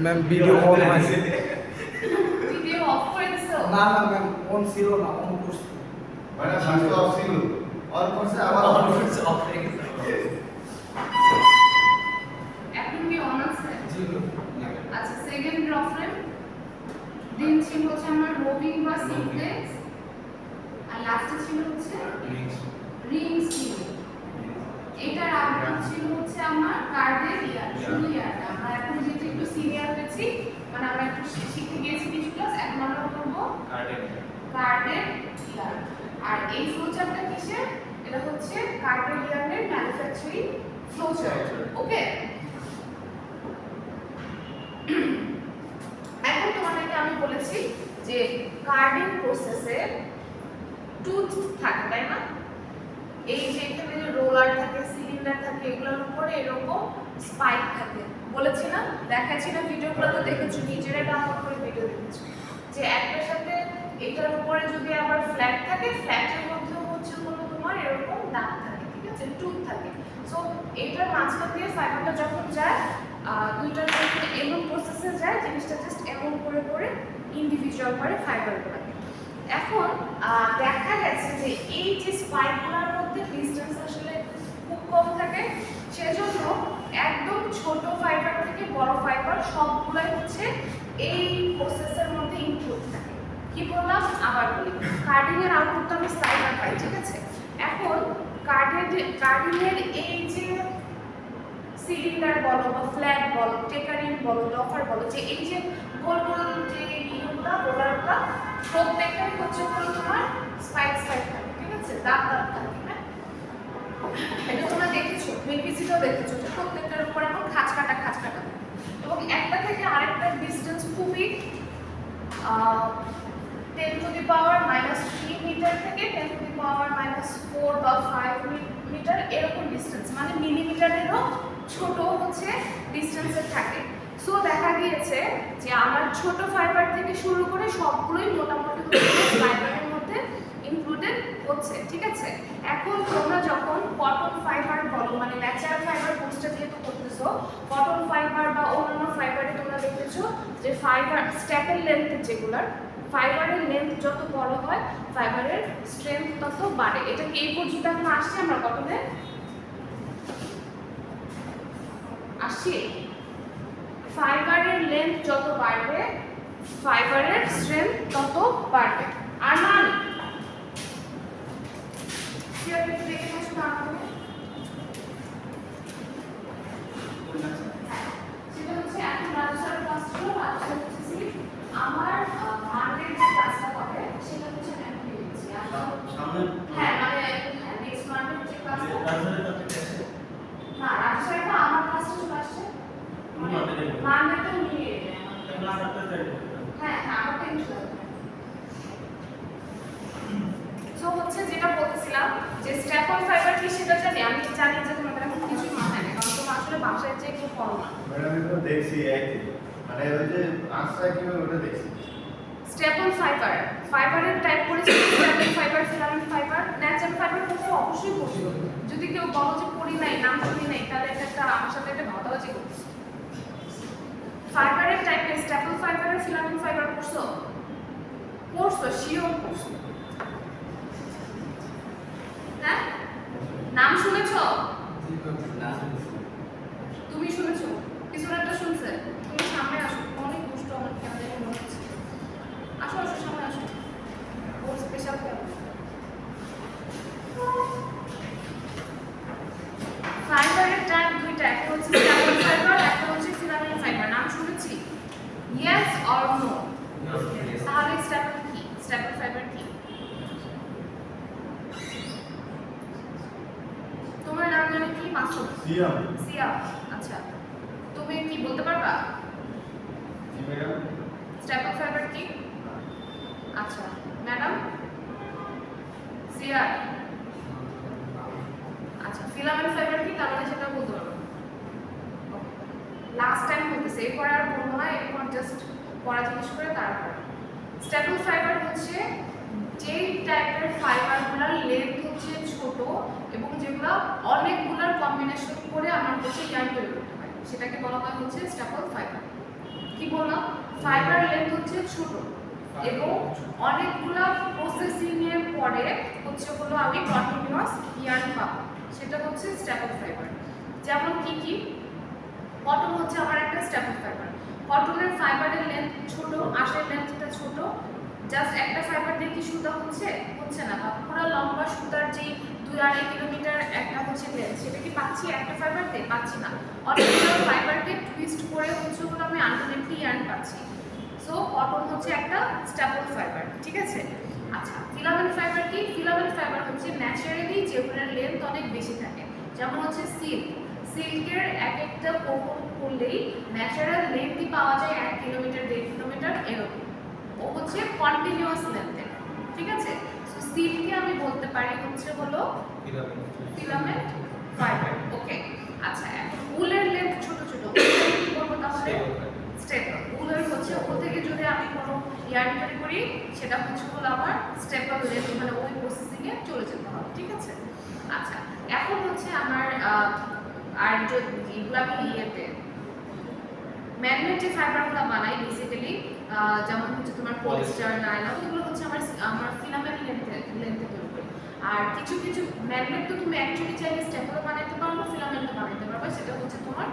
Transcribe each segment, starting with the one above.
Ma'am video on আছে। Video of করে দিছো? না না ম্যাম অন ছিল না, অন করছি। মানে সামনে অফ ছিল, অন করছে আবার অন করছে, অফ হয়ে গেছে। এখন কি অন আছে? জি আচ্ছা, সেকেন্ড প্রবলেম দিন ছিল হচ্ছে আমার রোবিং বা সিমপ্লেক্স, আর লাস্টে ছিল হচ্ছে রিং ছিল। এটার আগে ছিল হচ্ছে আমার কার্ডের ইয়ার, শুধু ইয়ারটা। আমরা এখন যেহেতু একটু সিনিয়র হয়েছি, মানে আমরা একটু শিখে গিয়েছি কিছু ক্লাস, এখন আমরা করবো কার্ডের ইয়ার। আর এই ফ্লোচার্টটা কিসের? এটা হচ্ছে কার্ডের ইয়ারের ম্যানুফ্যাকচারিং ফ্লোচার্ট। ওকে, এখন তোমাদেরকে আমি বলেছি যে কার্ডিং প্রসেসে টুথ থাকে, তাই না? এই যে এখানে যে রোলার থাকে, সিলিন্ডার থাকে, এগুলোর উপরে এরকম স্পাইক থাকে, বলেছি না? দেখাচ্ছি না? ভিডিওগুলোতে দেখেছো, নিজেরা ডাউনলোড করে ভিডিও দেখেছো যে একটার সাথে এটার উপরে যদি আবার ফ্ল্যাট থাকে, ফ্ল্যাটের মধ্যেও হচ্ছে কোনো তোমার এরকম দাগ থাকে, ঠিক আছে, টুথ থাকে। সো এটার মাঝখান দিয়ে ফাইবারটা যখন যায়, দুইটার মধ্যে এমন প্রসেসে যায়, জিনিসটা জাস্ট এমন করে করে ইন্ডিভিজুয়াল করে ফাইবারগুলো। এখন দেখা গেছে যে এই যে স্পাইকগুলোর মধ্যে ডিসটেন্স আসলে খুব কম থাকে, সেজন্য একদম ছোট ফাইবার থেকে বড় ফাইবার সবগুলাই হচ্ছে এই প্রসেসের মধ্যে ইনক্লুড থাকে। কি বললাম আবার বলি, কার্ডিং এর আউটপুট আমি স্লাইডার পাই, ঠিক আছে? এখন কার্ডিং এর এই যে সিলিন্ডার বলো বা ফ্ল্যাট বলো, টেকারিং বলো, ডফার বলো, যে এই যে গোল গোল যে ইয়েগুলো রোলারগুলো, প্রত্যেকটাই হচ্ছে হলো তোমার স্পাইক থাকে, ঠিক আছে, দাগ দাগ থাকে। হ্যাঁ, এটা তোমরা দেখেছো, মিলভিজিটাও দেখেছো যে প্রত্যেকটার উপর এখন খাঁজ কাটা এবং একটা থেকে আরেকটার ডিসটেন্স খুবই 10⁻³ মিটার থেকে 10⁻⁴ বা 5 মিটার এরকম ডিসটেন্স, মানে মিলিমিটারেরও ছোট হচ্ছে ডিসটেন্সে থাকে। সো দেখা গিয়েছে যে আমার ছোট ফাইবার থেকে শুরু করে সবগুলোই মোটামুটি ফাইবারের মধ্যে ইনক্লুডেড হচ্ছে, ঠিক আছে? এখন তোমরা যখন কটন ফাইবার বলো, মানে ন্যাচারাল ফাইবার কোর্সটা যেহেতু করতেছো, কটন ফাইবার বা অন্যান্য ফাইবারে তোমরা দেখতেছো যে ফাইবার স্ট্যাপেল লেন্থ, যেগুলার ফাইবারের লেন্থ যত বড় হয় ফাইবারের স্ট্রেংথ তত বাড়ে। এটা কি এই পর্যন্ত এখন আসছে? আমরা কটনে আসছি। ফাইবারের লেন্থ যত বাড়বে ফাইবারের স্ট্রেংথ তত বাড়বে। আর মানে দেখে বসে না সেটা হচ্ছে এখন রাজস্থান ক্লাস ছিল, রাজস্থান হচ্ছে আমার মানডে যে ক্লাসটা হবে সেটা হচ্ছে আমি এখন দিয়ে দিচ্ছি। সামনে হ্যাঁ, মানে হ্যাঁ, নেক্সট মানডে যে ক্লাসটা, না রাজস্থানটা আমার ক্লাসে চলে আসছে, মানডেটা নিয়ে হ্যাঁ হ্যাঁ আমারটা ইনশাআল্লাহ। সো হচ্ছে যেটা বলতেছিলাম যে স্ট্যাপল ফাইবার কি সেটা জানি, আমি জানি যে তোমাদের এখন কিছুই মাথায় নেই, কারণ তোমরা আসলে বাসায় যে একটু পড়ো না। ম্যাডাম এটা দেখছি একই, মানে ওই যে আঁচটা কিভাবে ওটা দেখছি। স্ট্যাপল ফাইবার, ফাইবারের টাইপ করেছি staple fibre, filament fibre, natural fibre করতে অবশ্যই পড়ছো। যদি কেউ বলো যে পড়ি নাই, নাম শুনি নাই, তাহলে এটা একটা আমার সাথে একটা ভাওতাবাজি করতেছে। ফাইবারের টাইপে স্ট্যাপল ফাইবার আর ফিলামেন্ট ফাইবার পড়ছো? পড়ছো, শিওর পড়ছো। হ্যাঁ, নাম শুনেছো? তুমি শুনেছো? কিছু একটা শুনছে? তুমি সামনে আসো, অনেক দুষ্ট আমার কেন জানি মনে হচ্ছে। আসো আসো সামনে আসো, ওর স্পেশাল কেমন। ফাইবারের টাইপ দুইটা, একটা হচ্ছে স্ট্যাপল ফাইবার, একটা হচ্ছে ফিলামেন্ট ফাইবার। নাম শুনেছি? Yes or no? তাহলে স্ট্যাপল কি, স্ট্যাপল ফাইবার কি? তোমার নাম জানি কি? মাসুদ? সিয়াম। সিয়া। আচ্ছা, তুমি কি বলতে পারবা জি ম্যাডাম। স্ট্যাপল ফাইবার কি? আচ্ছা ম্যাডাম সিয়া। আচ্ছা, ফিলামেন্ট ফাইবার কি? তাহলে সেটা বলতে পারবো। লাস্ট টাইম বলতেছে, এরপর আর বলবো না, এরপর জাস্ট পড়া জিনিস করে তারপর। স্ট্যাপল ফাইবার হচ্ছে যেই টাইপের ফাইবারগুলোর লেন্থ হচ্ছে ছোট এবং যেগুলো অনেকগুলোর কম্বিনেশন করে আমার হচ্ছে ইয়ার্ন তৈরি করতে হয়, সেটাকে বলা হয় হচ্ছে স্ট্যাপল ফাইবার। কি বললাম, ফাইবার লেন্থ হচ্ছে ছোট এবং অনেকগুলা প্রসেসিং এর পরে হচ্ছে হলো আমি কন্টিনিউয়াস ইয়ার্ন পাবো, সেটা হচ্ছে স্ট্যাপল ফাইবার। যেমন কি কটন হচ্ছে আমার একটা স্ট্যাপল ফাইবার। কটনের ফাইবারের লেন্থ ছোট, আঁশের লেন্থটা ছোট, জাস্ট একটা ফাইবার দিয়ে কি সুতা হচ্ছে না, বা পুরো লম্বা সুতার যে 2-2.5 কিলোমিটার একটা হচ্ছে লেন্থ, সেটা কি পাচ্ছি একটা ফাইবার দিয়ে? পাচ্ছি না। অনেকগুলো ফাইবারকে টুইস্ট করে হচ্ছে হলো আমি আলটিমেটলি ইয়ার্ন পাচ্ছি। সো কটন হচ্ছে একটা স্ট্যাপল ফাইবার, ঠিক আছে। আচ্ছা, ফিলামেন্ট ফাইবার কি? ফিলামেন্ট ফাইবার হচ্ছে ন্যাচারালি যেগুলোর লেন্থ অনেক বেশি থাকে, যেমন হচ্ছে সিল্কের এক একটা কোকন করলেই ন্যাচারাল লেন্থই পাওয়া যায় 1 কিলোমিটার 1.5 কিলোমিটার এরকম, ও হচ্ছে কন্টিনিউয়াস লেন্থে, ঠিক আছে। সো সিল্ককে আমি বলতে পারি হচ্ছে হলো ফিলামেন্ট ফাইবার, ওকে। আচ্ছা, এখন উলের লেন্থ ছোট ছোট, কি বলবো তাহলে? স্টেপল। উলের হচ্ছে ওর থেকে যদি আমি কোনো ইয়ার্ন তৈরি করি, সেটা হচ্ছে হলো আমার স্টেপল লেন্থ, মানে ওই প্রসেসিং এ চলে যেতে হবে, ঠিক আছে। আচ্ছা, এখন হচ্ছে আমার আর যেগুলো আমি ইয়েতে ম্যাগনেট যে ফাইবারগুলো বানাই বেসিক্যালি, যেমন হচ্ছে তোমার পলিস্টার, নাইলন, এগুলো হচ্ছে আমার ফিলামেন্ট লেন্থে তৈরি করি। আর কিছু কিছু ম্যাগনেট তো তুমি অ্যাকচুয়ালি চাইলে স্টেপলও বানাতে পারবো, ফিলামেন্টও বানাতে পারবো, সেটা হচ্ছে তোমার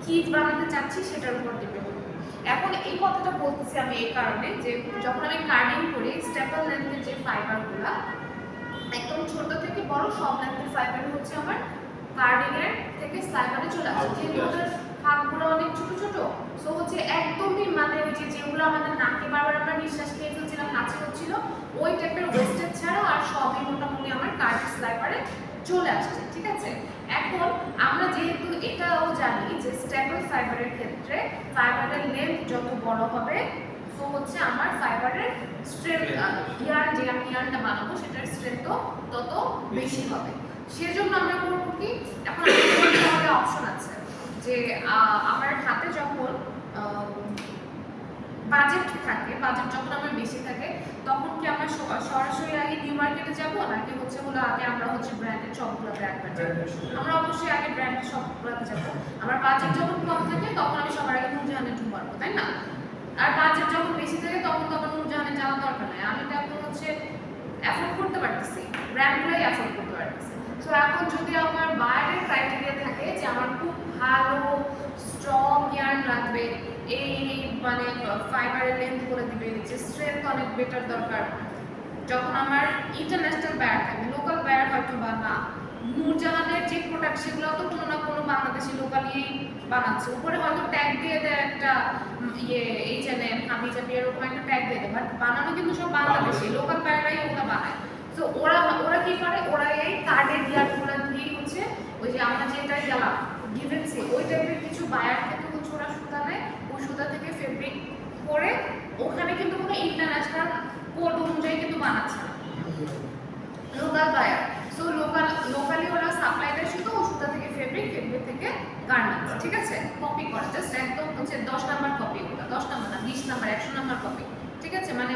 কি বানাতে চাচ্ছি সেটার উপর ডিপেন্ড করবে। এখন এই কথাটা বলতেছি আমি এই কারণে যে যখন আমি কার্ডিং করি, স্টেপল লেন্থের যে ফাইবারগুলো একদম ছোট থেকে বড় সব লেন্থের ফাইবার হচ্ছে আমার কার্ডিং এর থেকে স্লাইবারে চলে আসে, যেহেতু ওদের ফাঁকগুলো অনেক ছোট ছোট। সো হচ্ছে একদমই মানে ওই যেগুলো আমাদের নাকে বারবার আমরা নিঃশ্বাস খেয়ে ফেলছিলাম, কাছে হচ্ছিল, ওই টাইপের ওয়েস্টেজ ছাড়া আর সবই মোটামুটি আমার কার্ডিং স্লাইবারে চলে আসছে, ঠিক আছে। এখন আমরা যেহেতু এটাও জানি যে স্টেপল ফাইবারের ক্ষেত্রে ফাইবারের লেন্থ যত বড় হবে, তো হচ্ছে আমার ফাইবারের স্ট্রেংথ, ইয়ার্ন যে আমি ইয়ার্নটা বানাবো সেটার স্ট্রেংথও তত বেশি হবে। সেজন্য আমরা করবো কি, এখন আমাদের অপশন আছে যে আমার হাতে যখন বাজেট থাকে, বাজেট যখন আমার বেশি থাকে, তখন কি আমরা সরাসরি আগে নিউ মার্কেটে যাবো, নাকি হচ্ছে হলো আগে আমরা হচ্ছে ব্র্যান্ডেড শপগুলোতে একবার যাবো? আমরা অবশ্যই আগে ব্র্যান্ডেড শপগুলোতে যাবো। আমার বাজেট যখন কম থাকে তখন আমি সবার আগে নূরজাহানে ঢুকবো, তাই না? আর বাজেট যখন বেশি থাকে তখন তো আমার নূরজাহানে যাওয়ার দরকার নাই, আমি তো এখন হচ্ছে অ্যাফোর্ড করতে পারতেছি, ব্র্যান্ডগুলোই অ্যাফোর্ড করতে পারতেছি। সো এখন যদি আমার বাইরের ক্রাইটেরিয়া থাকে যে আমার খুব ভালো স্ট্রং ইয়ার্ন লাগবে, এই মানে ফাইবারের লেন্থ করে দিবে, যে স্ট্রেংথ অনেক বেটার দরকার, যখন আমার ইন্টারন্যাশনাল বায়ার থাকবে, লোকাল বায়ার হয়তো বা না, নূরজাহানের যে প্রোডাক্ট সেগুলো তো কোনো না কোনো বাংলাদেশি লোকালিই বানাচ্ছে, উপরে হয়তো ট্যাগ দিয়ে দেয় একটা H&M, হাবিজাবি এরকম একটা ট্যাগ দিয়ে দেয়, বাট বানানো কিন্তু সব বাংলাদেশি লোকাল বায়াররাই ওগুলো বানায়। তো ওরা কি করে, ওরা এই কার্ডের ইয়ারগুলো দিয়েই হচ্ছে ওই যে আমরা যেটাই গেলাম গিভেন্সি, ওই টাইপের কিছু বায়ার থেকে হচ্ছে ওরা সুতা নেয়, ওই সুতা থেকে ফেব্রিক করে ওখানে কিন্তু কোনো ইন্টারন্যাশনাল কোড অনুযায়ী কিন্তু বানাচ্ছে না, লোকাল বায়ার। সো লোকালি ওরা সাপ্লাই দেয় শুধু ও সুতা থেকে ফেব্রিক থেকে গার্মেন্টস, ঠিক আছে, কপি করে জাস্ট একদম হচ্ছে 10 নাম্বার কপি, ওটা 10 নাম্বার না 20 নাম্বার 100 নাম্বার কপি, ঠিক আছে। মানে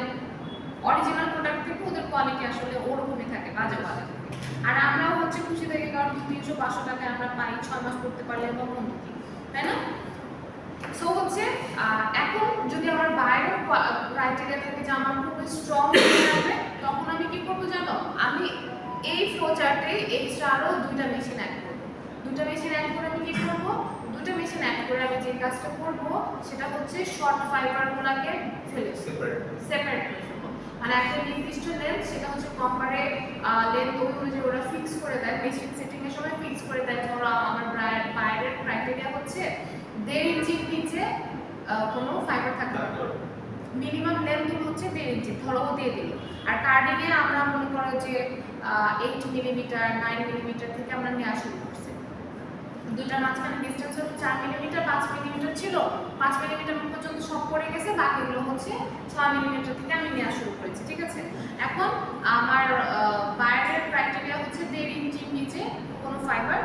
অরিজিনাল প্রোডাক্ট থেকে ওদের কোয়ালিটি আসলে ওরকমই থাকে, বাজে থাকে। আর আমরাও হচ্ছে খুশি থাকি কারণ 300-500 টাকায় আমরা পাই, 6 মাস করতে পারলে এবং বন্ধু কি, তাই না? সো হচ্ছে এখন যদি আমার বাইরের ক্রাইটেরিয়া থাকে যে আমার খুব স্ট্রং হবে, তখন আমি কি করবো জানো, আমি এই ফ্লো চার্টে এক্সট্রা আরও 2টা মেশিন অ্যাড করবো। 2টা মেশিন অ্যাড করে আমি কি করবো, 2টা মেশিন অ্যাড করে আমি যে কাজটা করবো সেটা হচ্ছে শর্ট ফাইবারগুলোকে ফেলে সেপারেট করে ফেলবো, মানে একটা নির্দিষ্ট লেন্থ সেটা হচ্ছে কম্পারে লেন্থ অনুযায়ী ওরা ফিক্স করে দেয়, মেশিন সেটিং এর সময় ফিক্স করে দেয়। ধরো আমার বাইরের ক্রাইটেরিয়া হচ্ছে 1.5 ইঞ্চির নিচে কোনো ফাইবার থাকতে হবে, মিনিমাম লেন্থ হচ্ছে 1.5 ইঞ্চি, ধরো দিয়ে দিল। আর কার্ডিংয়ে আমরা মনে করো যে 8 মিলিমিটার 9 মিলিমিটার থেকে আমরা নেওয়া শুরু করছি, দুটার মাঝখানে ডিসটেন্স হলো 4 মিলিমিটার 5 মিলিমিটার ছিল, 5 মিলিমিটার পর্যন্ত সব পড়ে গেছে, বাকিগুলো হচ্ছে 6 মিলিমিটার থেকে আমি নেওয়া শুরু করেছি, ঠিক আছে। এখন আমার বাইরের ক্রাইটেরিয়া হচ্ছে 1.5 ইঞ্চির নিচে কোনো ফাইবার,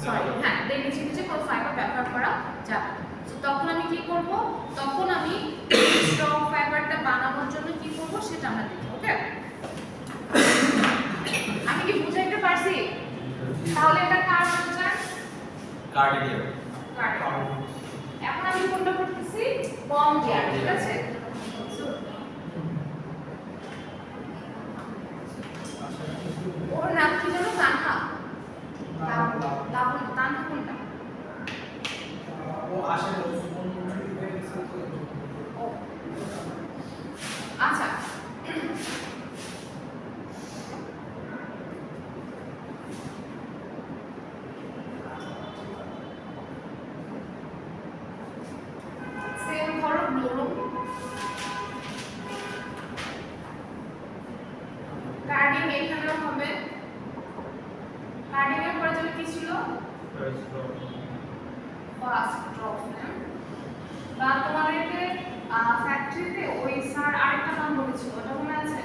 সরি হ্যাঁ 1.5 ইঞ্চির নিচে কোনো ফাইবার ব্যবহার করা যাবে। তো তখন আমি কি করব, তখন আমি স্ট্রং ফাইবারটা বানানোর জন্য কি করব সেটা আমরা দেখব, ওকে। আমি কি বুঝাইতে পারছি? তাহলে এটা কার আনসার? কার্ডিয়ান। এখন আমি কোনটা করতেছি, কম গিয়ার, ঠিক আছে? ওর নাম কি জানো? তানহা। তানহা কোনটা? ও আসে ফোন থেকে গেছে তো। ও আচ্ছা, সেম ধরো ব্লোরো, কার্ডিং এখানেও হবে। কার্ডিং এর পরে যেন কি ছিল? First drop frame. বা তোমাদেরকে ফ্যাক্টরিতে ওই স্যার আরেকটা নাম বলেছিল, ওটা মনে আছে?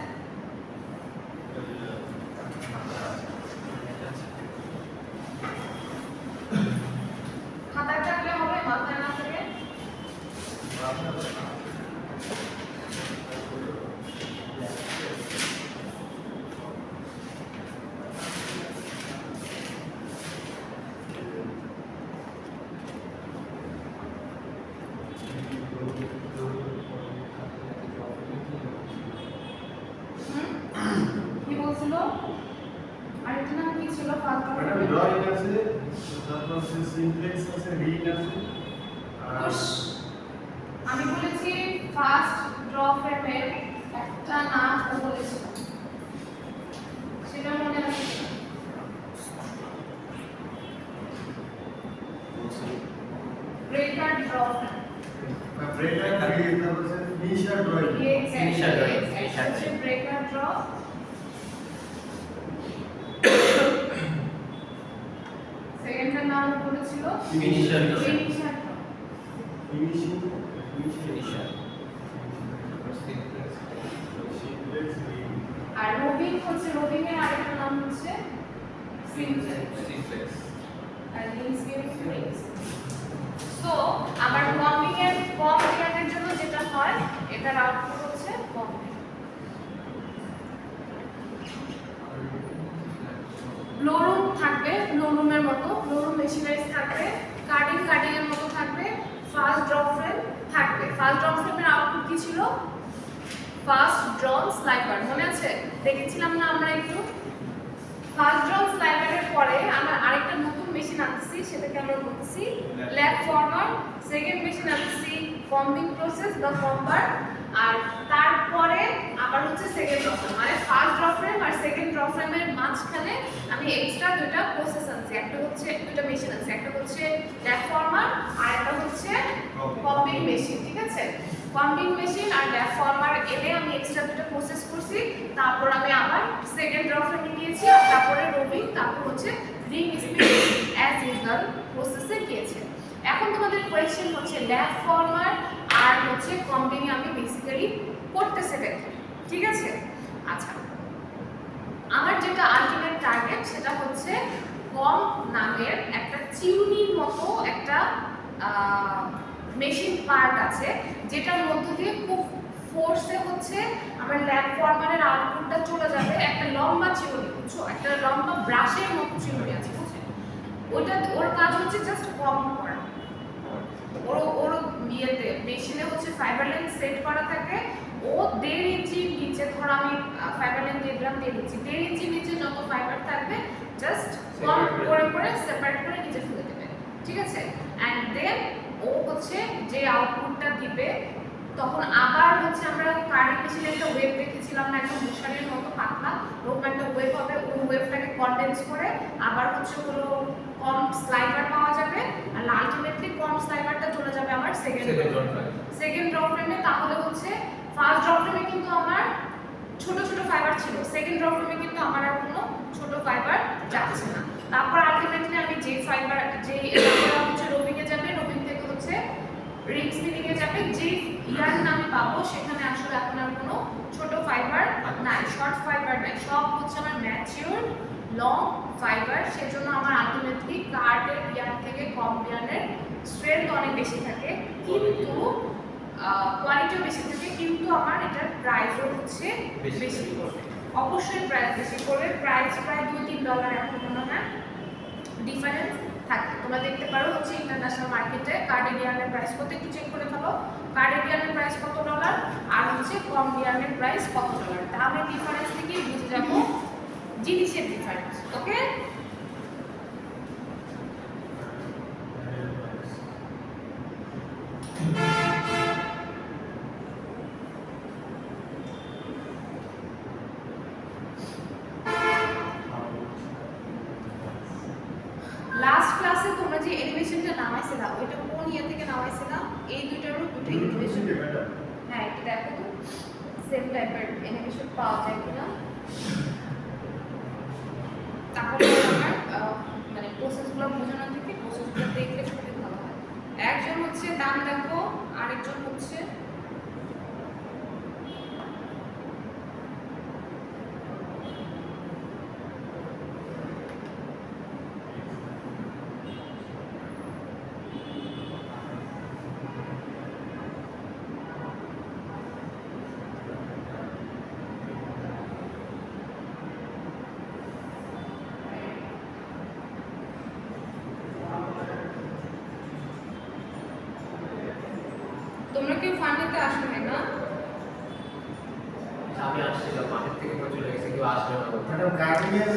খাতায় থাকলে হবে, মাথায় না থাকে। কি বলছিল? আরেকটা নাম কি ছিল? ম্যাডাম ড্রয়িং আছে, তারপর সিমপ্লেক্স আছে, রিড আছে, আমি বলেছি ফার্স্ট ড্রপ ফ্রেমের একটা নাম ও বলেছিল, সেটা মনে আছে? Breaker drop frame. Breaker read, তারপর ফিনিশার ড্রয়িং। Finisher drawing, হচ্ছে ব্রেকার ড্রপ। সেকেন্ডটার নাম বলেছিল Finisher drawing. Finisher drop. Finishing, Finisher. Simplex, read. আর রোবিং হচ্ছে, রোবিং এর আরেকটা নাম হচ্ছে সিমপ্লেক্স। আর লিঙ্কস লিঙ্কস। সো আবার কম্বিং এর কম গিয়ারের জন্য যেটা হয়, এটার আউটপুট হচ্ছে কম্বিং। ব্লোরুম থাকবে, ব্লোরুমের মতো, ব্লোরুম মেশিনারিজ থাকবে, কাটিং এর মতো থাকবে, ফাস্ট ড্রপ ফ্রেম থাকবে। ফাস্ট ড্রপ ফ্রেমের আউটপুট কি ছিল? ফাস্ট ড্রন স্লাইভার, মনে আছে? দেখেছিলাম না আমরা একটু? ফাস্ট ড্রন স্লাইভারের পরে আমরা আরেকটা নতুন মেশিন আনতেছি, সেটাকে আমরা বলতেছি ল্যাব ফরওয়ার্ড। সেকেন্ড মেশিন আনতেছি কম্বিং প্রসেস বা কম্বার। আর তারপরে আবার হচ্ছে সেকেন্ড ড্রপ ফ্রেম, মানে ফার্স্ট ড্রপ ফ্রেম আর সেকেন্ড ড্রপ ফ্রেমের মাঝখানে আমি এক্সট্রা দুটো প্রসেস আনছি। একটা হচ্ছে দুটো মেশিন আছে, একটা হচ্ছে ল্যাব ফরওয়ার্ড আর একটা হচ্ছে কম্বিং মেশিন, ঠিক আছে? কম্বিং মেশিন আর ল্যাব ফরওয়ার্ড এনে আমি এক্সট্রা দুটো প্রসেস করছি। তারপর আমি আবার সেকেন্ড ড্রপ ফ্রেমে গিয়েছি, আর তারপরে রোবিং, তারপর হচ্ছে রিং স্পিড অ্যাজ ইউজুয়াল প্রসেসে গিয়েছে। এখন তোমাদের কোয়েশ্চেন হচ্ছে ল্যাব ফরওয়ার্ড আর হচ্ছে কম্বিং আমি বেসিক্যালি করতেছে দেখো, ঠিক আছে? আচ্ছা, আমার যেটা আলটিমেট টার্গেট সেটা হচ্ছে কম নামের একটা চিউনির মতো একটা মেশিন পার্ট আছে, যেটার মধ্য দিয়ে খুব ফোর্সে হচ্ছে আমার ল্যাব ফরওয়ার্ডের আউটপুটটা চলে যাবে একটা লম্বা চিউনি, বুঝছো? একটা লম্বা ব্রাশের মতো চিউনি আছে, বুঝছো? ওটা ওর কাজ হচ্ছে জাস্ট কম করা। ওর ইয়েতে মেশিনে হচ্ছে ফাইবার লেন্থ সেট করা থাকে। ও 1.5 ইঞ্চি নিচে, ধর আমি ফাইবার লেন্থ দিয়ে দিলাম 1.5 ইঞ্চি, 1.5 ইঞ্চি নিচে যত ফাইবার থাকবে জাস্ট কম করে সেপারেট করে নিচে ফেলে দেবে, ঠিক আছে? অ্যান্ড দেন ও হচ্ছে যে আউটপুটটা দিবে, তখন আবার হচ্ছে আমরা কারেন্ট মেশিনে একটা ওয়েভ দেখেছিলাম না, একটা মশারির মতো পাতলা, ওরকম একটা ওয়েভ হবে। ওই ওয়েভটাকে কনডেন্স করে আবার হচ্ছে হলো কম স্লাইভার পাওয়া যাবে, আর আলটিমেটলি কম স্লাইভারটা চলে যাবে আমার সেকেন্ড ড্রপ ফ্রেমে। তাহলে হচ্ছে ফার্স্ট ড্রপ ফ্রেমে কিন্তু আমার ছোট ছোট ফাইবার ছিল, সেকেন্ড ড্রপ ফ্রেমে কিন্তু আমার আর কোনো ছোট ফাইবার যাচ্ছে না। তারপর আলটিমেটলি আমি যে ফাইবার যে হচ্ছে রোবিং এ যাবে, রোবিং থেকে হচ্ছে রিং স্পিনিং এ যাবে, যে ইয়ার আমি পাবো সেখানে আসলে এখন আর কোনো ছোট ফাইবার নাই, শর্ট ফাইবার নাই, সব হচ্ছে আমার ম্যাচিউর লং ফাইবার। সেজন্য আমার আলটিমেটলি কার্ডের ইয়ার থেকে কম ইয়ারের স্ট্রেংথ অনেক বেশি থাকে, কিন্তু কোয়ালিটিও বেশি থাকে, কিন্তু আমার এটার প্রাইসও হচ্ছে বেশি পড়বে। অবশ্যই প্রাইস বেশি পড়বে, প্রাইস প্রায় $2-3 এখন মনে হয় ডিফারেন্স থাকে। তোমরা দেখতে পারো হচ্ছে ইন্টারন্যাশনাল মার্কেটে কার্ডিডিয়ানের প্রাইস কত, একটু চেক করে ফেলো। কার্ডিডিয়ানের প্রাইস কত ডলার আর হচ্ছে কমডিয়ানের প্রাইস কত ডলার। দামের ডিফারেন্স থেকে বুঝে যাবো জিনিসের ডিফারেন্স। ওকে, লাস্ট ক্লাসে তোমরা যে অ্যানিমেশনটা নামাইছিলা ওইটা কোন ইয়ে থেকে নামাইছিলা? এই দুইটারও দুটো অ্যানিমেশন। হ্যাঁ, একটু দেখো তো সেম টাইপের অ্যানিমেশন পাওয়া যায় কিনা। তাহলে আমার মানে প্রসেসগুলো বোঝানো থেকে প্রসেসগুলো দেখলে খুবই ভালো হয়। একজন হচ্ছে দাম দেখো, আরেকজন হচ্ছে তোমরা কেউ ফান্ডেতে আসো না? আমি আসছিলাম মাঠের থেকে পরে চলে গেছে, কেউ আসবে না। ম্যাডাম গার্ডিয়ান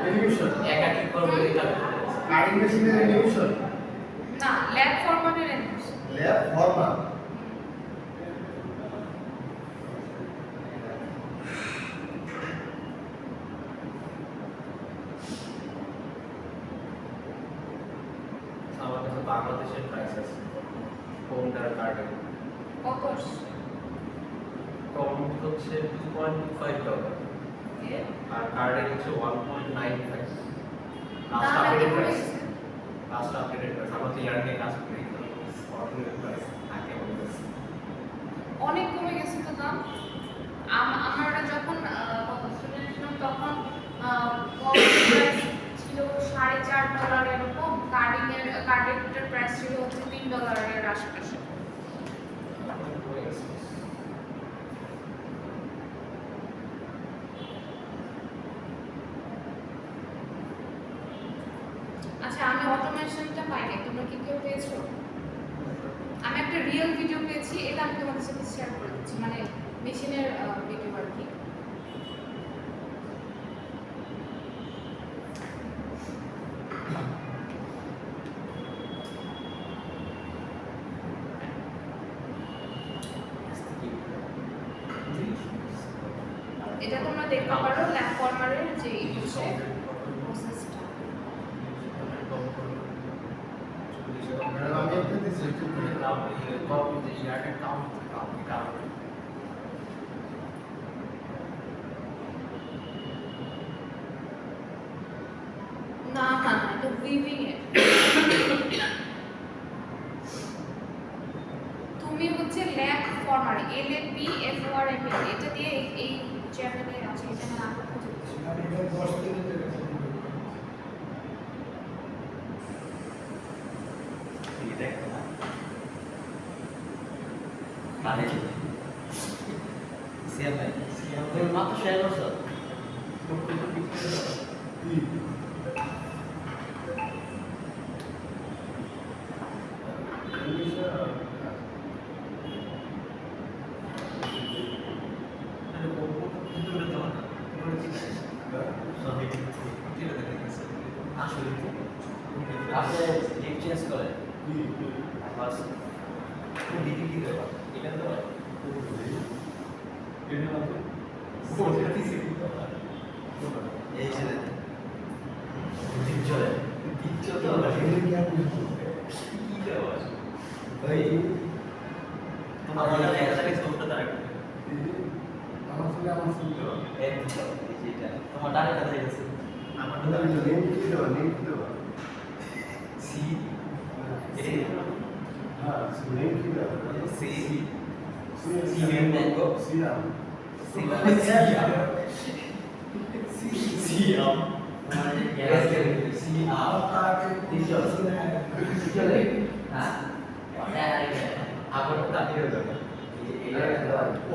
অ্যানিমেশন একা কি করবে এটা? অ্যানিমেশনের অ্যানিমেশন না, ল্যাব ফরম্যাটের অ্যানিমেশন। ল্যাব ফরম্যাট আমার কাছে বাংলাদেশের প্রাইস আছে কোনটার কার্ডে কত? কম হচ্ছে 2.25 ডলার ওকে, আর কার্ডে হচ্ছে 1.95। লাস্ট দাম এত আপডেটেড কমে প্রাইস, গেছে? লাস্ট আপডেটেড প্রাইস আমার তো ইয়ার নিয়ে কাজ করি তো অর্ডিনারি প্রাইস থাকে আমাদের। অনেক কমে গেছে তো দাম। আমরা যখন স্টুডেন্ট ছিলাম তখন প্রাইস ছিল $4.5 এরকম, কার্ডের প্রাইস ছিল হচ্ছে $3 আশেপাশে। আচ্ছা, আমি অটোমেশনটা পাইনি, তোমরা কি কেউ পেয়েছো? আমি একটা রিয়েল ভিডিও পেয়েছি, এটা আমি তোমাদের সাথে শেয়ার করে দিচ্ছি, মানে মেশিনের ভিডিও আর কি। এটা তোমরা দেখতে পারো ল্যাব ফরমারের যে হচ্ছে প্রসেসটা। ম্যাডাম আমি একটা দিছি একটু করে না না না, এটা উইভিং এর। তুমি হচ্ছে ল্যাব ফরমার LAPFORM এটা দিয়ে এই চ্যানেলে আছে, এই চ্যানেল আমরা খুঁজে দিচ্ছি। আমি এটা 10 দিনের জন্য মাত্র 6 বছর আপনি লিপ চেঞ্জ করেন বাস দিদি কি দেবো এটা তো এই যে দিক চলে দিক চলে কি দেবো ভাই তোমার মনে একসাথে চলতে থাকে আমার সঙ্গে এই তো এইটা তোমার ডানে কাছে গেছে আমার তো নেম কি দেওয়া নেম কি দেওয়া সি এই হ্যাঁ নেম কি দেওয়া সি সি নেম ম্যাঙ্গো সিরাম সি সিয়াম মানে গ্যাস সি আপ দিক চলে চলে হ্যাঁ আবার তাকিয়ে যাবে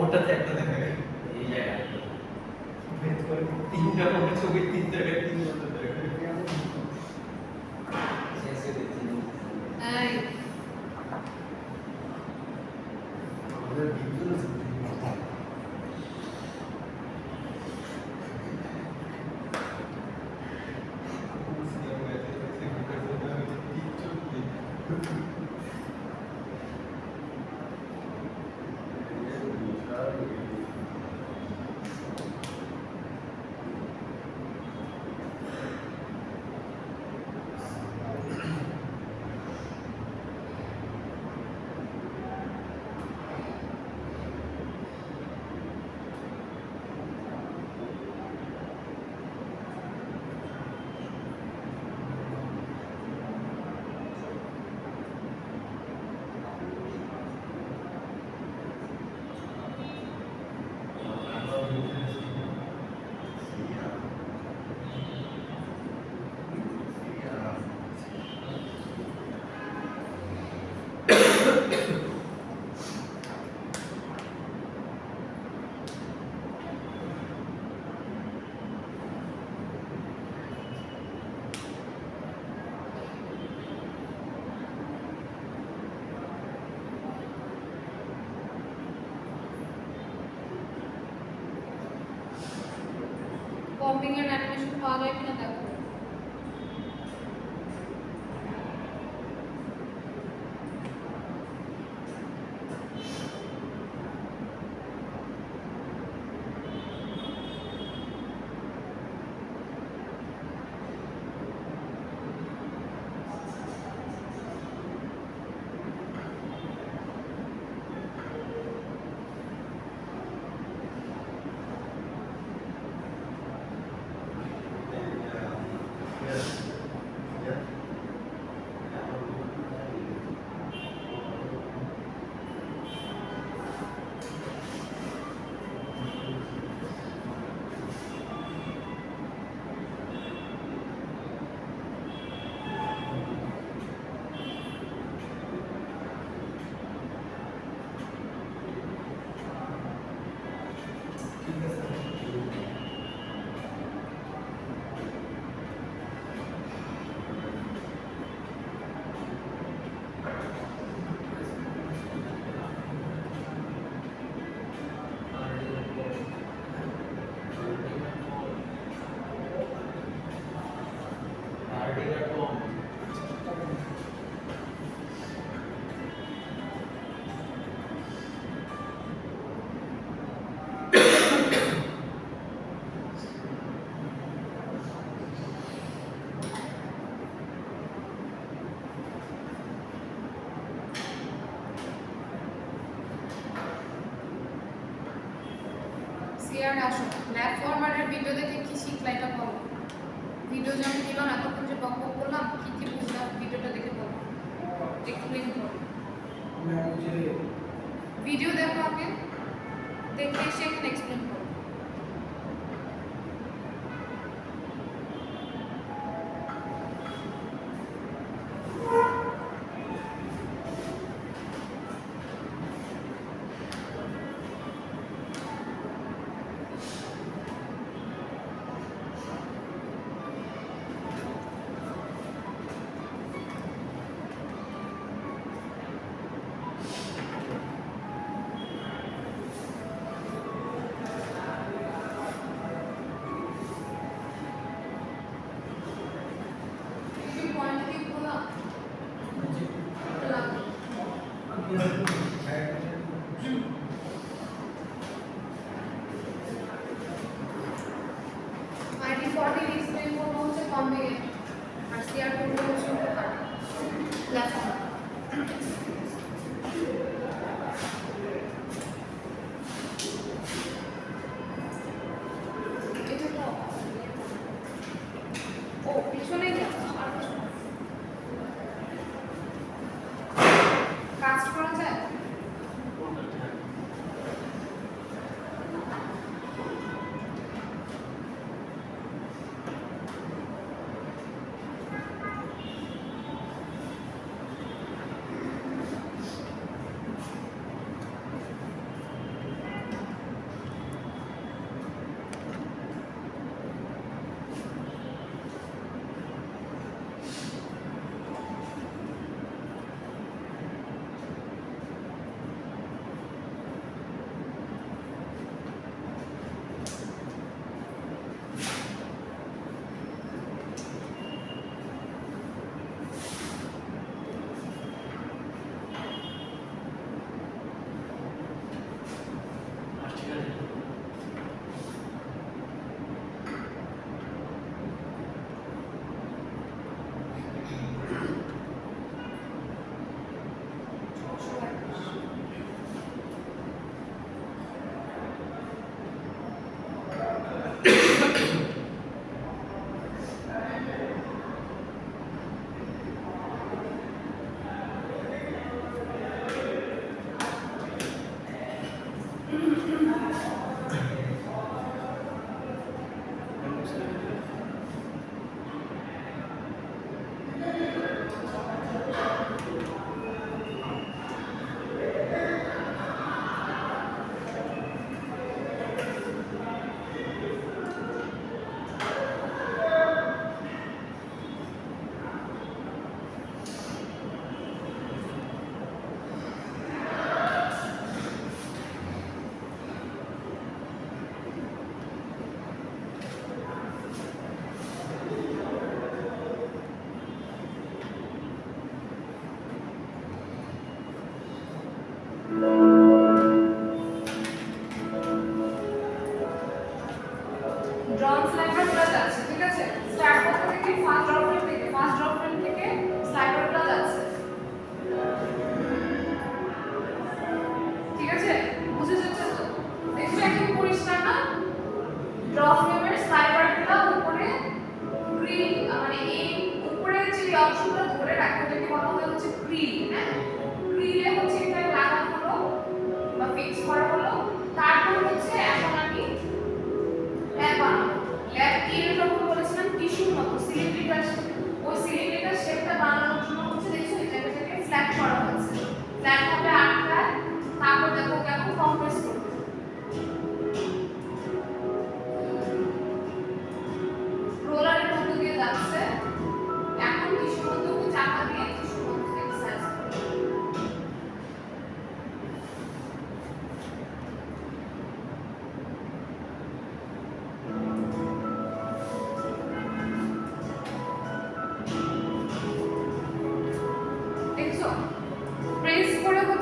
ওটাতে একটা দেখা গেল এই জায়গায় তিনটা ছবি তিনটা পম্পিং এর অ্যানিমেশন পাওয়া যায় কিনা দেখো। সিআর আসো ল্যাব ফরম্যাটের ভিডিও দেখে কি শিখলা এটা বলো। ভিডিও যেমন দিলাম এতক্ষণ যে বক বক করলাম কি কি বুঝলাম ভিডিওটা দেখে বলো, এক্সপ্লেইন করো। ভিডিও দেখো আগে, দেখে এসে এখানে এক্সপ্লেইন করো। আইডি 40 ডিসপ্লে করবো হচ্ছে কমবে আর সিআর করবো হচ্ছে উপকার প্ল্যাটফর্ম। ও পিছনে যাচ্ছে আর পিছনে কাজ করা যায়।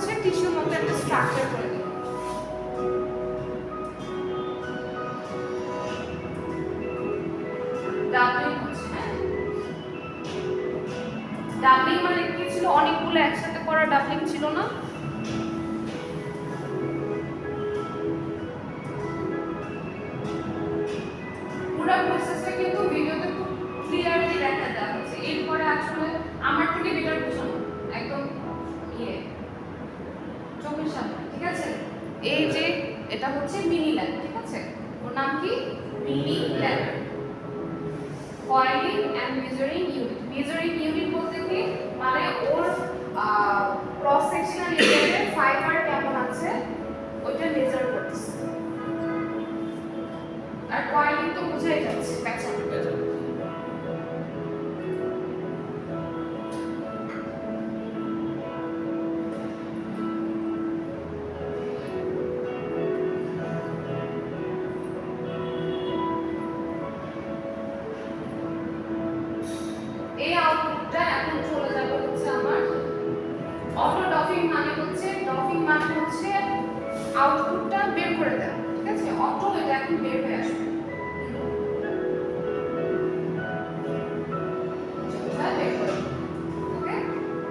হচ্ছে টিস্যুর মতো একটা স্ট্রাকচার করে দিই। ডাবলিং হচ্ছে, হ্যাঁ ডাবলিং মানে কি ছিল, অনেকগুলো একসাথে করা ডাবলিং ছিল না? পুরো প্রসেসটা কিন্তু ভিডিওতে খুব ক্লিয়ারলি দেখা যাচ্ছে। এরপরে আসলে আমার থেকে বেটার বোঝানো একদম ইয়ে চোখের সামনে, ঠিক আছে? এই যে এটা হচ্ছে মিনি ল্যাব, ঠিক আছে? ওর নাম কি? Mini lab. Coiling and measuring unit. Measuring unit বলতে কি মানে ওর ক্রস সেকশনাল এরিয়াতে ফাইবার কেমন আছে ওইটা মেজার করতেছে। আর কয়েলিং তো বুঝাই যাচ্ছে প্যাটার্ন। এই আউটপুটটা এখন চলে যাবে হচ্ছে আমার অটো ডফিং মানে হচ্ছে আউটপুটটা বের করে দেওয়া, ঠিক আছে? অটো এটা এখন বের হয়ে আসবে। ওকে,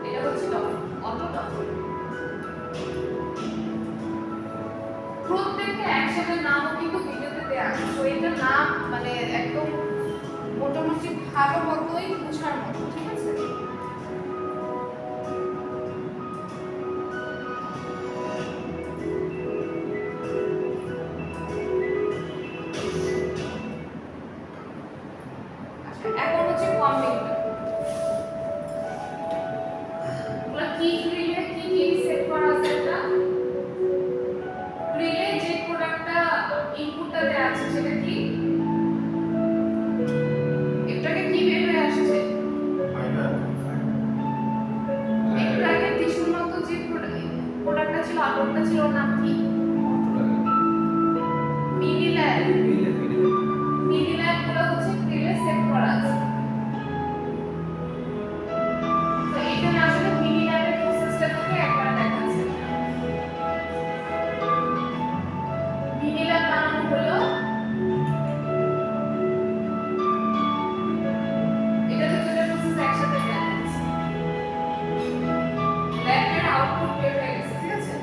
এটা হচ্ছে অটো ডফিং। প্রত্যেকটা অ্যাকশনের নামও কিন্তু ভিডিওতে দেওয়া আছে, তো এটা নাম মানে একদম মোটামুটি ভালো মতোই বোঝার মতো, ঠিক আছে? আচ্ছা, এখন হচ্ছে কম্বিংটা। ওগুলা কি গ্রিলে কি কি সেট করা আছে? এটা গ্রিলে যে প্রোডাক্টটা ইনপুটটা দেওয়া আছে সেটা কি? এটাকে কি বের হয়ে আসছে? এটাকে টিস্যুর মতো যে প্রোডাক্টটা ছিল, আপলোডটা ছিল, ওর নাম কি? Mini lab. মিনি ল্যাব গুলো হচ্ছে গ্রিলে সেট করা আছে। তো এখানে আসলে মিনি ল্যাবের প্রসেসটা তোকে একবার দেখাচ্ছি। মিনি ল্যাব বানানো হলো এটা দুটো প্রসেস একসাথে দেখাচ্ছি। ল্যাবের আউটপুট বের হয়ে গেছে, ঠিক আছে?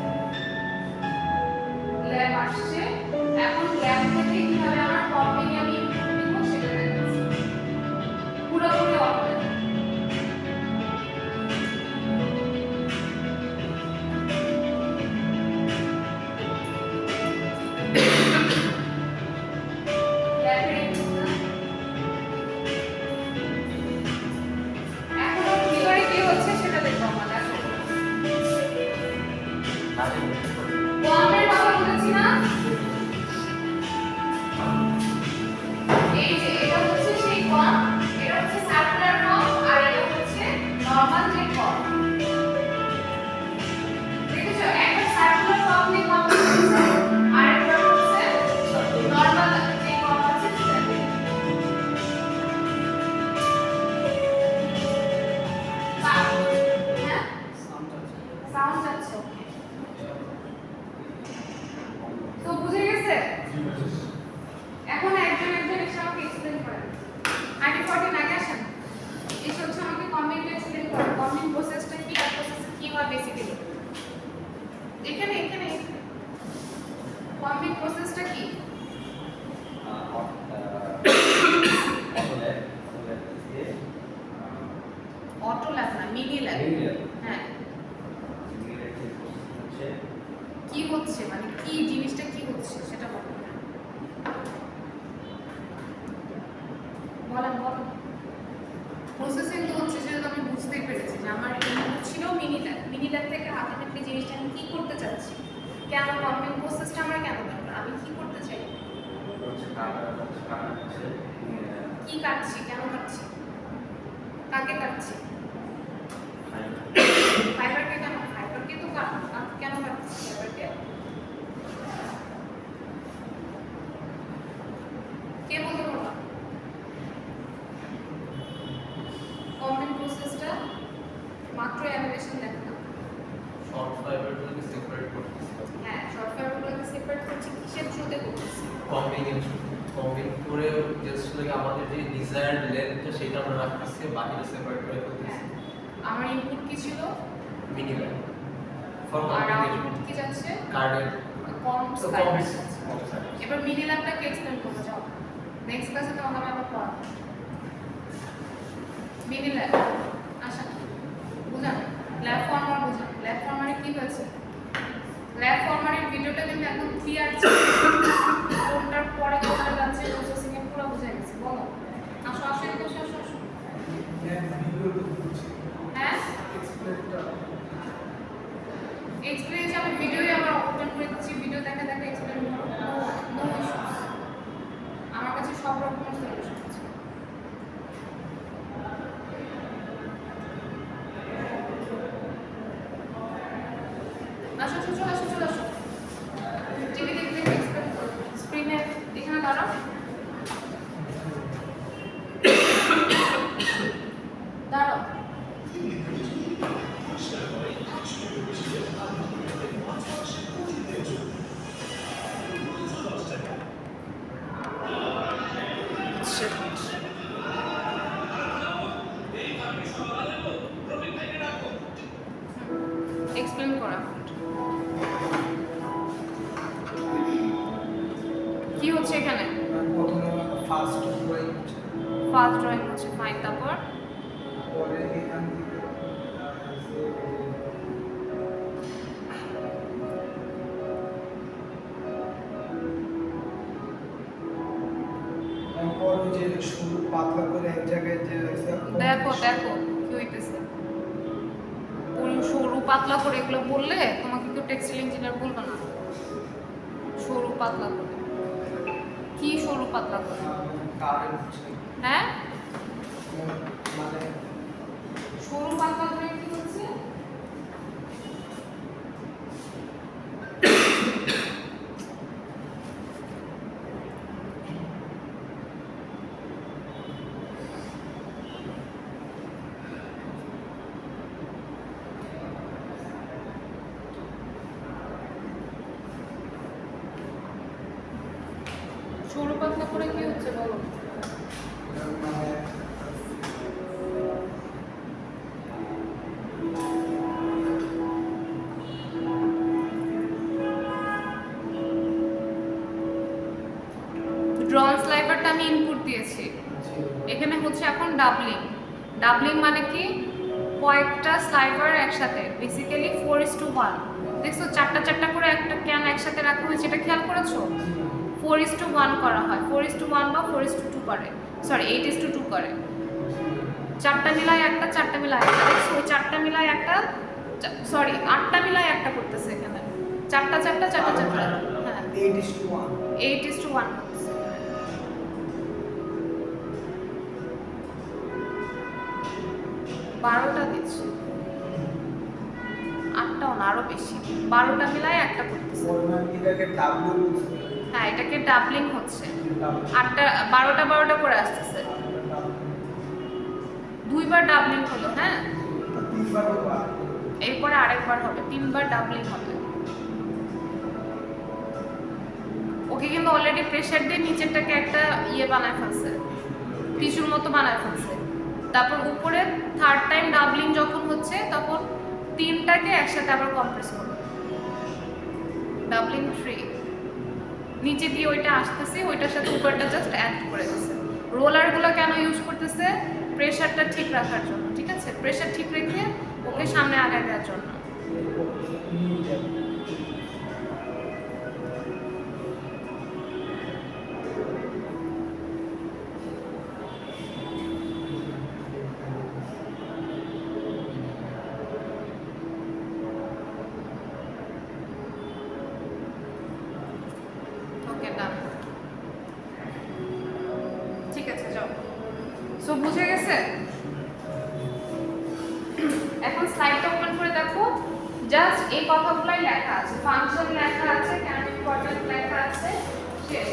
ল্যাব আসছে, এখন ল্যাব থেকে কিভাবে আমার কম্বিং আমি ইনপুট দিব সেটা দেখাচ্ছি। পুরোপুরি অটো। ল্যাবের ইনপুট এখন ওর ভিতরে কি হচ্ছে সেটা দেখবো আমরা। দেখো কমের কথা বলেছি না, এই যে এটা হচ্ছে সেই কম, এটা হচ্ছে সার্কুলার কম, আর এটা হচ্ছে নরমাল যে কম। দেখেছো, একটা সার্কুলার কম দিয়ে কম দিচ্ছে, আর একটা হচ্ছে নরমাল যে কম আছে সেটা দিয়ে। হ্যাঁ সাউন্ড যাচ্ছে, ওকে। তো বুঝে গেছে? এখন একজন এসে আমাকে এক্সপ্লেন করেন। 40 আগে আসেন, এসে হচ্ছে আমাকে কম্বিংটা এক্সপ্লেন করেন। কম্বিং প্রসেসটা কি, আর প্রসেসে কি হয় বেসিক্যালি। এখানে কম্বিং প্রসেসটা কি? অটো ল্যাব না, মিনি ল্যাব। হ্যাঁ, কি হচ্ছে মানে কি জিনিসটা কি হচ্ছে সেটা বলেন। প্রসেসিং তো হচ্ছে সেটা তো আমি বুঝতেই পেরেছি যে আমার ইনপুট ছিল মিনি ল্যাব থেকে আলটিমেটলি জিনিসটা আমি কি করতে চাচ্ছি, কেন কম্বিং প্রসেসটা আমার কেন দরকার, আমি কি করতে চাই, কি কাটছি, কেন কাটছি, কাকে কাটছি, ফাইবারকে কেন, ফাইবারকে তো কেন কাটছি, ফাইবারকে কে বলতে পারবা? কম্বিং প্রসেসটা মাত্র অ্যানিমেশন দেখো না, শর্ট ফাইবার কম্বিং করে জাস্ট লাইক আমাদের যে ডিজায়ার্ড লেন্থটা সেটা আমরা রাখতেছি, বাকিটা সেপারেট করে ফেলতেছি। আমার ইনপুট কি ছিল মিনিমাম ফর আর কম্বিনেশন আউটপুট কি যাচ্ছে কার্ডের কম তো স্লাইড কম এবার মিনি ল্যাবটাকে এক্সপ্লেন করবো যাও নেক্সট ক্লাসে তোমাকে আমি আবার পড়াবো মিনি ল্যাব আচ্ছা বুঝান ল্যাব ফর্মার বুঝান ল্যাব ফর্মারে কি হয়েছে ল্যাব ফর্মারের ভিডিওটা কিন্তু একদম ক্লিয়ার ছিল কোনটার পরে কোনটা যাচ্ছে প্রসেসিং এ পুরো বুঝা গেছে বলো আসো আসো এদিকে আসো আসো আসো ভিডিও তো বুঝছি হ্যাঁ এক্সপ্লেনটা এক্সপ্লেন আমি ভিডিওই আবার ওপেন করে দিচ্ছি ভিডিও দেখা দেখা এক্সপ্লেন করো নো ইস্যুস আমার কাছে সব রকমের সলিউশন আছে আসো আসো চলে আসো চলে আসো টিভি দেখতে এক্সপ্লেন করো স্ক্রিনে এখানে দাঁড়াও দাঁড়াও এক্সপ্লেন করা কি হচ্ছে এখানে প্রথমে ফার্স্ট ড্রয়িং হচ্ছে ফার্স্ট ড্রয়িং হচ্ছে ফাইন তারপর পরে এখান থেকে পরে যে শুরু পাতলা করে এক জায়গায় যে দেখো দেখো কি হইতেছে পুরো সরু পাতলা করে এগুলো বললে তোমাকে কেউ টেক্সটাইল ইঞ্জিনিয়ার বলবে না সরু পাতলা করে কি সরু পাতলা করে কারেন্ট হচ্ছে হ্যাঁ মানে সরু পাতলা করে কি হচ্ছে সরু পাতলা করে কি হচ্ছে বলো মানে ড্রন স্লাইভারটা আমি ইনপুট দিয়েছি এখানে হচ্ছে এখন ডাবলিং ডাবলিং মানে কি কয়েকটা স্লাইভার একসাথে বেসিক্যালি 4:1 দেখছো চারটা চারটা করে একটা ক্যান একসাথে রাখা হয়েছে এটা খেয়াল করেছো 4:1 করা হয় 4:1 বা 4:2 করে সরি 8:2 করে চারটা মিলায় একটা চারটা মিলায় একটা দেখছো ওই চারটা মিলায় একটা সরি আটটা মিলায় একটা করতেছে এখানে চারটা চারটা চারটা চারটা হ্যাঁ 8:1 8:1 করতেছে 12টা দিচ্ছে 8টাও না আরো বেশি 12টা মিলায় একটা করতেছে ফরম্যাট এটাকে ডাব্লিউ বলছে হ্যাঁ এটাকে ডাবলিং হচ্ছে 8টা 12টা করে আসতেছে দুইবার ডাবলিং হলো হ্যাঁ তিনবার হবে এরপরে আরেকবার হবে তিনবার ডাবলিং হবে ওকে কিন্তু অলরেডি প্রেসার দিয়ে নিচেরটাকে একটা ইয়ে বানায় ফেলছে টিস্যুর মতো বানায় ফেলছে তারপর উপরে থার্ড টাইম ডাবলিং যখন হচ্ছে তখন তিনটাকে একসাথে আবার কম্প্রেস করবে ডাবলিং 3 নিচে দিয়ে ওইটা আসতেছে ওইটার সাথে উপরটা জাস্ট অ্যাড করে দিচ্ছে রোলারগুলো কেন ইউজ করতেছে প্রেসারটা ঠিক রাখার জন্য ঠিক আছে প্রেসার ঠিক রেখে ওকে সামনে আগায় দেওয়ার জন্য ওকে ডান ঠিক আছে যাও সো বুঝে গেছে এখন স্লাইডটা ওপেন করে দেখো জাস্ট এই কথাগুলাই লেখা আছে ফাংশন লেখা আছে কেন ইম্পর্টেন্ট লেখা আছে শেষ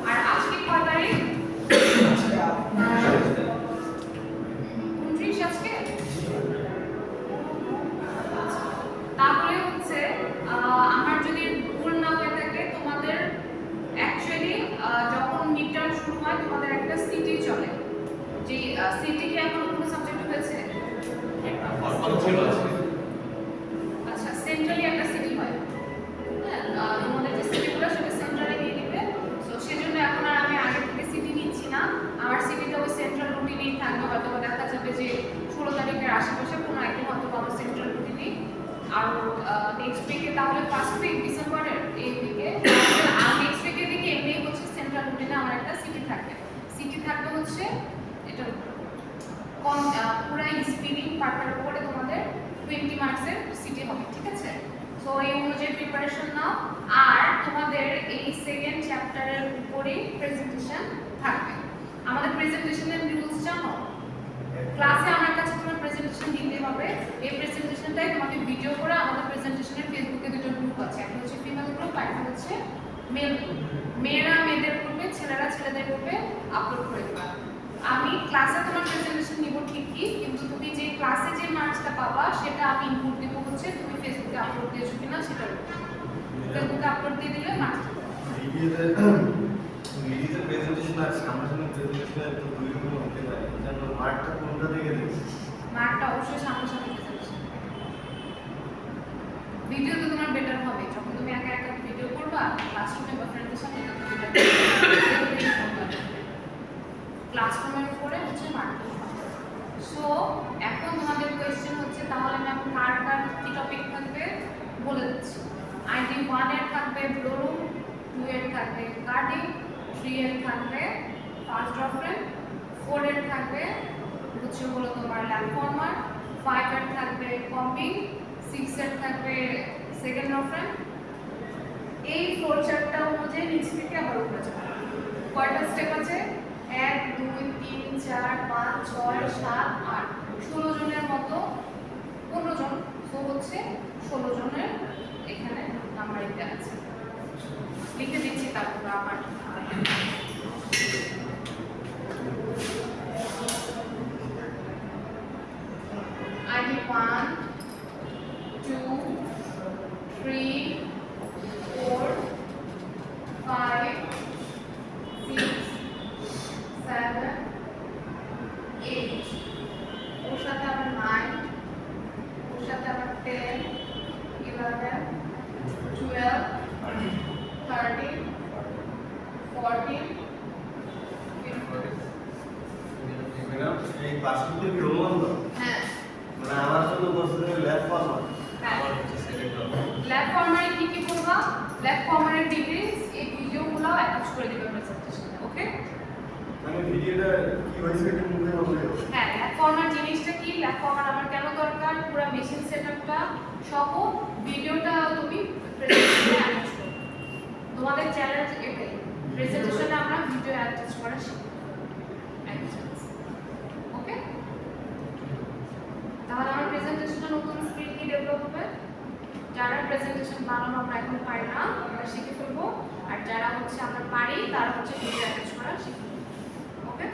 আর আজকে কয় তারিখ 29 আজকে তাহলে হচ্ছে আমার যদি ভুল না হয়ে থাকে তোমাদের অ্যাকচুয়ালি যে সিটি কি এখন কোনো সাবজেক্ট হয়েছে? একটা ফর্মাল ছিল আছে। আচ্ছা, সেন্ট্রালি একটা সিটি হয়। হ্যাঁ, তোমাদের যে সিটিগুলো সেটা সেন্ট্রালি নিয়ে নেবে। সো সেজন্য এখন আর আমি আগে থেকে সিটি নিচ্ছি না। আমার সিটিটা ওই সেন্ট্রাল রুটিনেই থাকবে। হয়তো বা দেখা যাবে যে 16 তারিখের আশেপাশে কোনো একদিন হয়তো আমার সেন্ট্রাল রুটিনেই। আর নেক্সট উইকে তাহলে ফার্স্ট উইক ডিসেম্বরের এই উইকে আর নেক্সট উইকের দিকে এমনি হচ্ছে সেন্ট্রাল রুটিনে আমার একটা সিটি থাকবে। সিটি থাকবে হচ্ছে এটা পুরো স্পিনিং পার্টের উপরে তোমাদের 20 মার্কসের সিটি হবে, ঠিক আছে? সো এই অনুযায়ী প্রিপারেশন নাও। আর তোমাদের এই সেকেন্ড চ্যাপ্টারের উপরে প্রেজেন্টেশন থাকবে। আমাদের প্রেজেন্টেশনের রুলস জানো? ক্লাসে আমার কাছে তোমার প্রেজেন্টেশন দিতে হবে। এই প্রেজেন্টেশনটাই তোমাকে ভিডিও করে আমাদের প্রেজেন্টেশনের ফেসবুকে দুটো গ্রুপ আছে, একটা হচ্ছে ফিমেল গ্রুপ আর একটা হচ্ছে মেল গ্রুপ। মেয়েরা মেয়েদের গ্রুপে, ছেলেরা ছেলেদের গ্রুপে আপলোড করে দেবা। আমি ক্লাসে তোমার প্রেজেন্টেশন নিব ঠিকই, কিন্তু তুমি যে ক্লাসে যে মার্কসটা পাবা সেটা আমি ইনপুট দেব হচ্ছে তুমি ফেসবুকে আপলোড দিয়েছো কিনা সেটার উপর। ফেসবুকে আপলোড দিয়ে দিলে মার্কসটা ভিডিওতে প্রেজেন্টেশন আছে, আমার সামনে প্রেজেন্টেশন তো দুই রকম হতে পারে। জানো মার্কটা কোনটা থেকে দেব? মার্কটা অবশ্যই সামনাসামনি প্রেজেন্টেশন। ভিডিও তো তোমার বেটার হবে যখন তুমি একা একা ভিডিও করবা ক্লাসরুমে বা ফ্রেন্ডদের সাথে, তখন ক্লাসরুমের উপরে হচ্ছে মার্ক। সো এখন তোমাদের কোয়েশ্চেন হচ্ছে তাহলে আমি কার কার কি টপিক থাকবে বলে দিচ্ছি। আইডি 1 এর থাকবে ব্লোরুম, 2 এর থাকবে কার্ডিং, 3 এর থাকবে ফার্স্ট রেফারেন্স, 4 এর থাকবে হচ্ছে হলো তোমার ল্যাব ফর্মার, 5 এর থাকবে কম্পিং, 6 এর থাকবে সেকেন্ড রেফারেন্স। এই ফ্লোর চার্টটা অনুযায়ী নিচ থেকে আবার উপরে যাবে। কয়টা স্টেপ আছে? 1 2 3 4 5 6 7 8 16 জনের মতো 15 জন। সো হচ্ছে 16 জনের এখানে নাম্বার দিতে আছে। লিখে দিচ্ছি তারপর আবার আইডি 1 2 3 4 5 6 7 8 ওর সাথে আবার 9, ওর সাথে আবার 10 11 12 13 14 এই পাসপোর্টে কি রোমান না? হ্যাঁ মানে আমার জন্য বসে ল্যাব ফর্মার। আমার হচ্ছে সেকেন্ড ল্যাব ফর্মারে কি কি করবা? ল্যাব ফর্মারের ডিগ্রিজ এই ভিডিওগুলো অ্যাটাচ করে দিবে প্রেজেন্টেশনে, ওকে? মানে ভিডিওটা কি হয়েছে এটা মুখে বলবে? হ্যাঁ, ল্যাব ফর্মার জিনিসটা কি, ল্যাব ফর্মার আমার কেন দরকার, পুরো মেশিন সেটআপটা সহ ভিডিওটা তুমি প্রেজেন্টেশনে অ্যাটাচ করবে। তোমাদের চ্যালেঞ্জ এটাই, প্রেজেন্টেশনে আমরা ভিডিও অ্যাটাচ করা শিখব। ওকে? তাহলে আমার প্রেজেন্টেশনে নতুন স্কিল কি ডেভেলপ হবে? যারা প্রেজেন্টেশন বানানো আমরা এখন পারি না আমরা শিখে ফেলবো, আর যারা হচ্ছে আমরা পারি তারা হচ্ছে ভিডিও অ্যাটাচ করা শিখে ফেলবো। ওকে?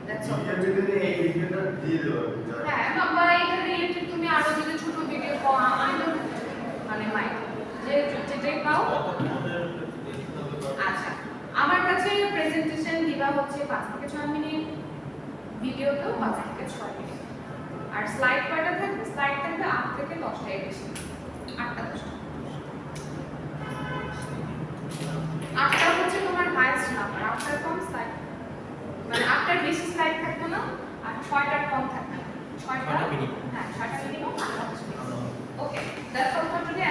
That's all. ভিডিওতে এই ভিডিওটা দিয়ে দেবো। হ্যাঁ, বা এটা রিলেটেড তুমি আরো যদি ছোট ভিডিও আনলো মানে মাই যেটাই পাও। আচ্ছা, আমার কাছে প্রেজেন্টেশন দিবা হচ্ছে 5 থেকে 6 মিনিট, ভিডিওতেও 5 থেকে 6 মিনিট। আর স্লাইড কয়টা থাকবে? স্লাইড থাকবে 8 থেকে 10টা এর বেশি, 8টা 10টা। 8টা হচ্ছে তোমার হাইস্ট নাম্বার, 8টার কম স্লাইড মানে 8টার বেশি স্লাইড থাকবে না, আর 6টার কম থাকবে না। 6টা মিনিমাম, হ্যাঁ 6টা মিনিমাম, 8টা বেশি। ওকে, দ্যাটস অল ফর টুডে।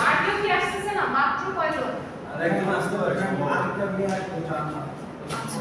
আর কেউ কি আসতেছে না? মাত্র কয়জন? আর একদম আসতে পারে। আমি আর একটা বিয়ে আর একটা জানা। আচ্ছা